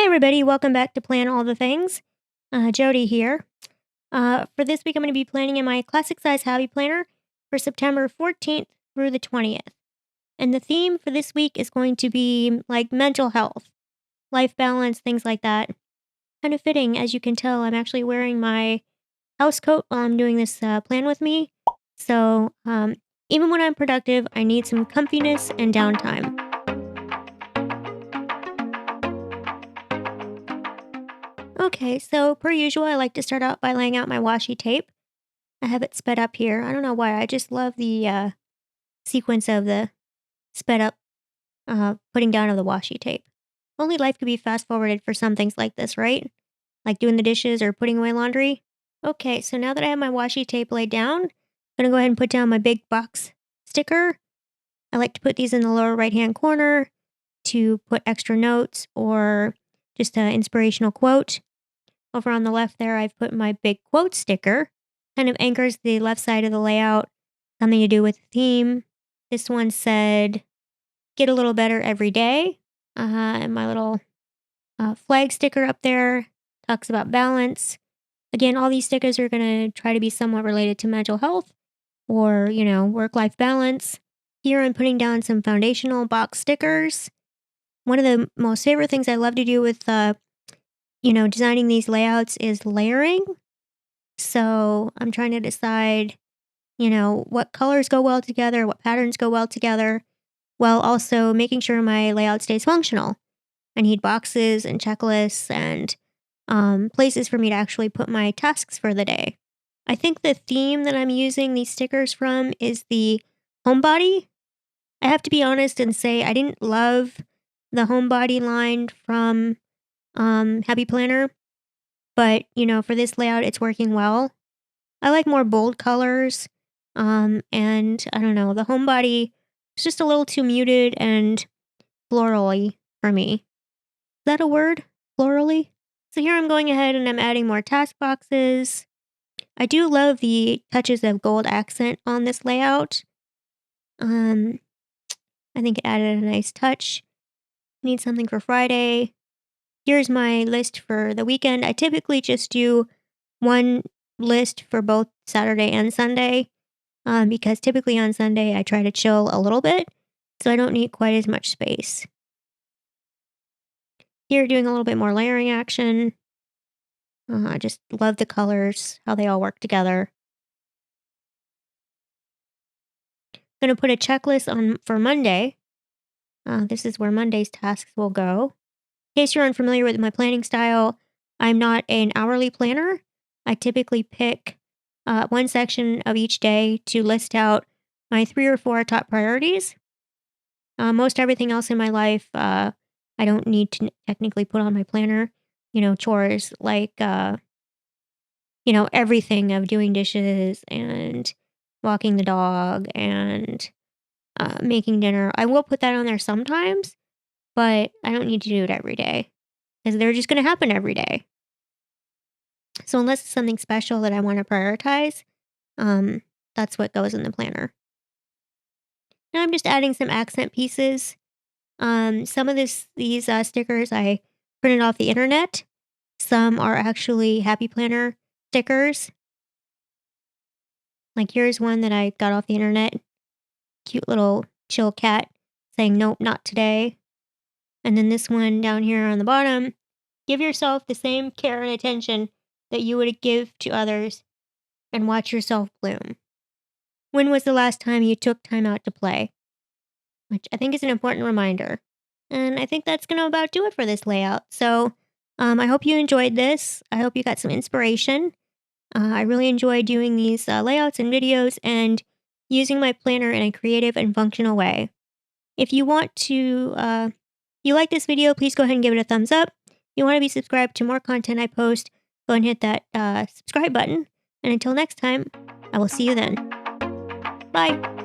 Hey everybody, welcome back to Plan All the Things. Jody here. For this week, I'm going to be planning in my classic size hobby planner for September 14th through the 20th. And the theme for this week is going to be like mental health, life balance, things like that. Kind of fitting, as you can tell, I'm actually wearing my house coat while I'm doing this plan with me. So even when I'm productive, I need some comfiness and downtime. Okay, so per usual, I like to start out by laying out my washi tape. I have it sped up here. I don't know why. I just love the sequence of the sped up putting down of the washi tape. Only life could be fast forwarded for some things like this, right? Like doing the dishes or putting away laundry. Okay, so now that I have my washi tape laid down, I'm going to go ahead and put down my big box sticker. I like to put these in the lower right hand corner to put extra notes or just an inspirational quote. Over on the left there, I've put my big quote sticker. Kind of anchors the left side of the layout, something to do with the theme. This one said, get a little better every day. And my little flag sticker up there talks about balance. Again, all these stickers are going to try to be somewhat related to mental health or, work life balance. Here I'm putting down some foundational box stickers. One of the most favorite things I love to do with designing these layouts is layering. So I'm trying to decide, what colors go well together, what patterns go well together, while also making sure my layout stays functional. I need boxes and checklists and places for me to actually put my tasks for the day. I think the theme that I'm using these stickers from is the Homebody. I have to be honest and say I didn't love the Homebody line from Happy Planner. But, for this layout, it's working well. I like more bold colors. And I don't know, the Homebody is just a little too muted and florally for me. Is that a word? Florally? So here I'm going ahead and I'm adding more task boxes. I do love the touches of gold accent on this layout. I think it added a nice touch. Need something for Friday. Here's my list for the weekend. I typically just do one list for both Saturday and Sunday because typically on Sunday I try to chill a little bit, so I don't need quite as much space. Here, doing a little bit more layering action. I just love the colors, how they all work together. Gonna put a checklist on for Monday. This is where Monday's tasks will go. In case you're unfamiliar with my planning style, I'm not an hourly planner. I typically pick one section of each day to list out my 3 or 4 top priorities. Most everything else in my life, I don't need to technically put on my planner. Chores like, everything of doing dishes and walking the dog and making dinner. I will put that on there sometimes, but I don't need to do it every day because they're just going to happen every day. So unless it's something special that I want to prioritize, that's what goes in the planner. Now I'm just adding some accent pieces. Some of these stickers I printed off the internet. Some are actually Happy Planner stickers. Like here's one that I got off the internet. Cute little chill cat saying, nope, not today. And then this one down here on the bottom, give yourself the same care and attention that you would give to others and watch yourself bloom. When was the last time you took time out to play? Which I think is an important reminder. And I think that's going to about do it for this layout. So I hope you enjoyed this. I hope you got some inspiration. I really enjoy doing these layouts and videos and using my planner in a creative and functional way. If you want to, you like this video, please go ahead and give it a thumbs up. If you want to be subscribed to more content I post, go ahead and hit that subscribe button. And until next time, I will see you then. Bye.